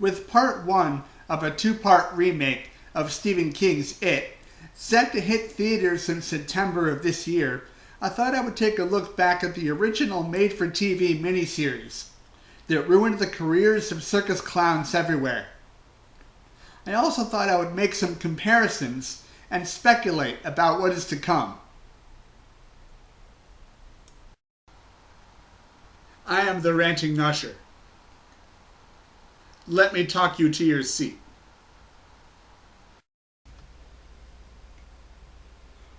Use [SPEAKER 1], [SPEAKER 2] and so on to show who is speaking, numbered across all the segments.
[SPEAKER 1] With part 1 of a 2-part remake of Stephen King's It, set to hit theaters in September of this year, I thought I would take a look back at the original made-for-TV miniseries that ruined the careers of circus clowns everywhere. I also thought I would make some comparisons and speculate about what is to come. I am the ranting usher. Let me talk you to your seat.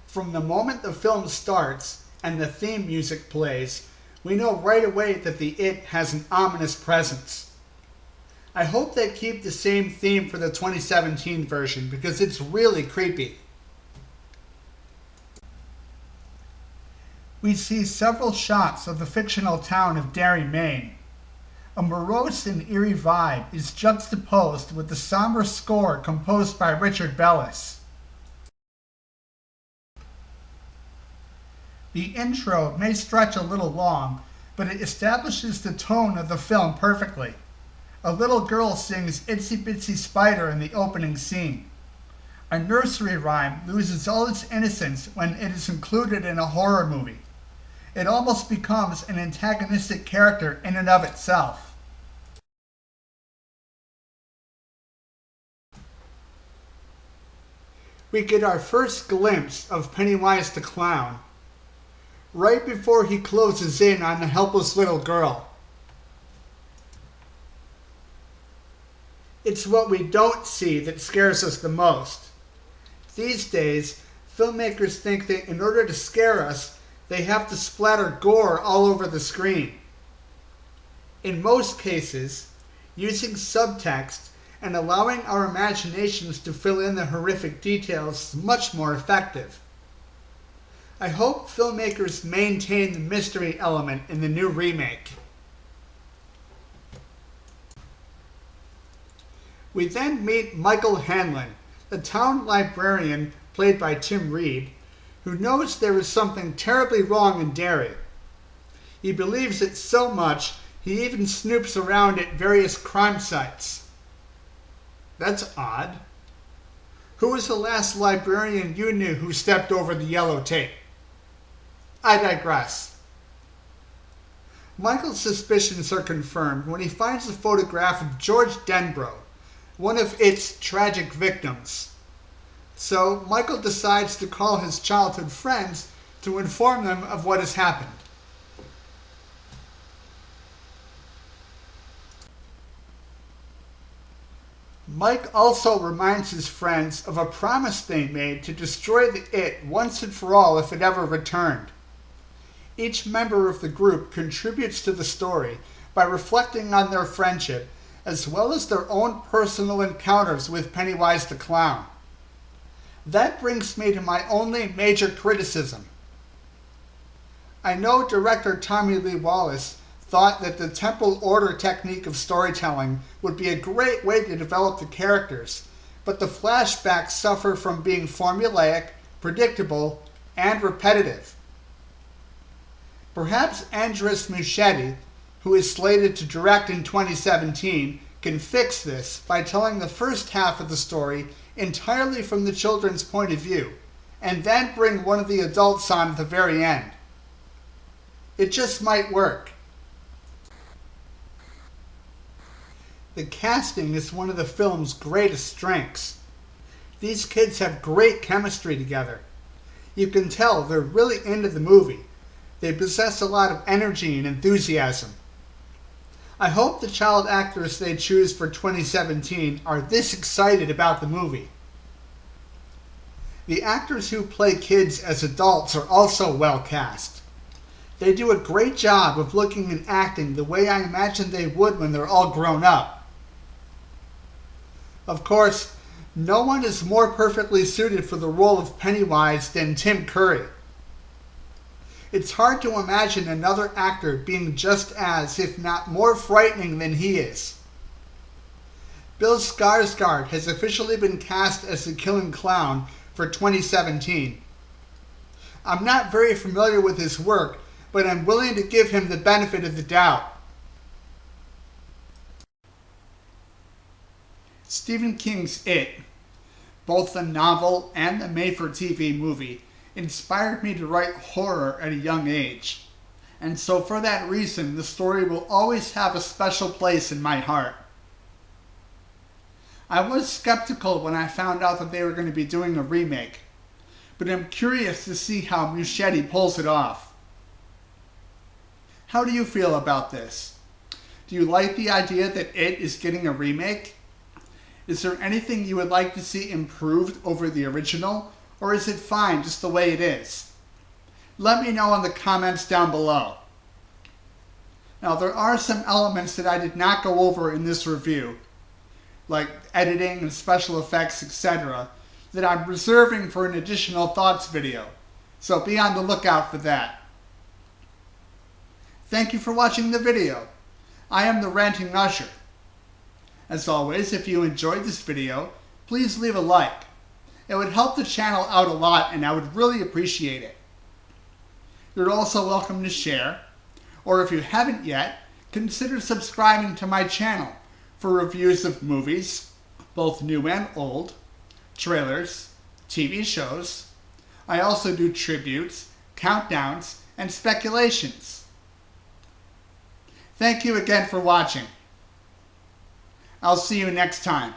[SPEAKER 1] From the moment the film starts and the theme music plays, we know right away that the It has an ominous presence. I hope they keep the same theme for the 2017 version because it's really creepy. We see several shots of the fictional town of Derry, Maine. A morose and eerie vibe is juxtaposed with the somber score composed by Richard Bellis. The intro may stretch a little long, but it establishes the tone of the film perfectly. A little girl sings Itsy Bitsy Spider in the opening scene. A nursery rhyme loses all its innocence when it is included in a horror movie. It almost becomes an antagonistic character in and of itself. We get our first glimpse of Pennywise the Clown right before he closes in on the helpless little girl. It's what we don't see that scares us the most. These days, filmmakers think that in order to scare us, they have to splatter gore all over the screen. In most cases, using subtext and allowing our imaginations to fill in the horrific details is much more effective. I hope filmmakers maintain the mystery element in the new remake. We then meet Michael Hanlon, the town librarian played by Tim Reed, who knows there is something terribly wrong in Derry. He believes it so much he even snoops around at various crime sites. That's odd. Who was the last librarian you knew who stepped over the yellow tape? I digress. Michael's suspicions are confirmed when he finds a photograph of George Denbrough, one of its tragic victims. So Michael decides to call his childhood friends to inform them of what has happened. Mike also reminds his friends of a promise they made to destroy the It once and for all if it ever returned. Each member of the group contributes to the story by reflecting on their friendship as well as their own personal encounters with Pennywise the Clown. That brings me to my only major criticism. I know director Tommy Lee Wallace thought that the temple order technique of storytelling would be a great way to develop the characters, but the flashbacks suffer from being formulaic, predictable, and repetitive. Perhaps Andres Muschietti, who is slated to direct in 2017, can fix this by telling the first half of the story entirely from the children's point of view, and then bring one of the adults on at the very end. It just might work. The casting is one of the film's greatest strengths. These kids have great chemistry together. You can tell they're really into the movie. They possess a lot of energy and enthusiasm. I hope the child actors they choose for 2017 are this excited about the movie. The actors who play kids as adults are also well cast. They do a great job of looking and acting the way I imagine they would when they're all grown up. Of course, no one is more perfectly suited for the role of Pennywise than Tim Curry. It's hard to imagine another actor being just as, if not more frightening than he is. Bill Skarsgård has officially been cast as the Killing Clown for 2017. I'm not very familiar with his work, but I'm willing to give him the benefit of the doubt. Stephen King's It, both the novel and the made-for-TV movie, inspired me to write horror at a young age. And so for that reason, the story will always have a special place in my heart. I was skeptical when I found out that they were going to be doing a remake, but I'm curious to see how Muschietti pulls it off. How do you feel about this? Do you like the idea that It is getting a remake? Is there anything you would like to see improved over the original, or is it fine just the way it is? Let me know in the comments down below. Now, there are some elements that I did not go over in this review, like editing and special effects, etc., that I'm reserving for an additional thoughts video, so be on the lookout for that. Thank you for watching the video. I am the Ranting Usher. As always, if you enjoyed this video, please leave a like. It would help the channel out a lot and I would really appreciate it. You're also welcome to share, or if you haven't yet, consider subscribing to my channel for reviews of movies, both new and old, trailers, TV shows. I also do tributes, countdowns, and speculations. Thank you again for watching. I'll see you next time.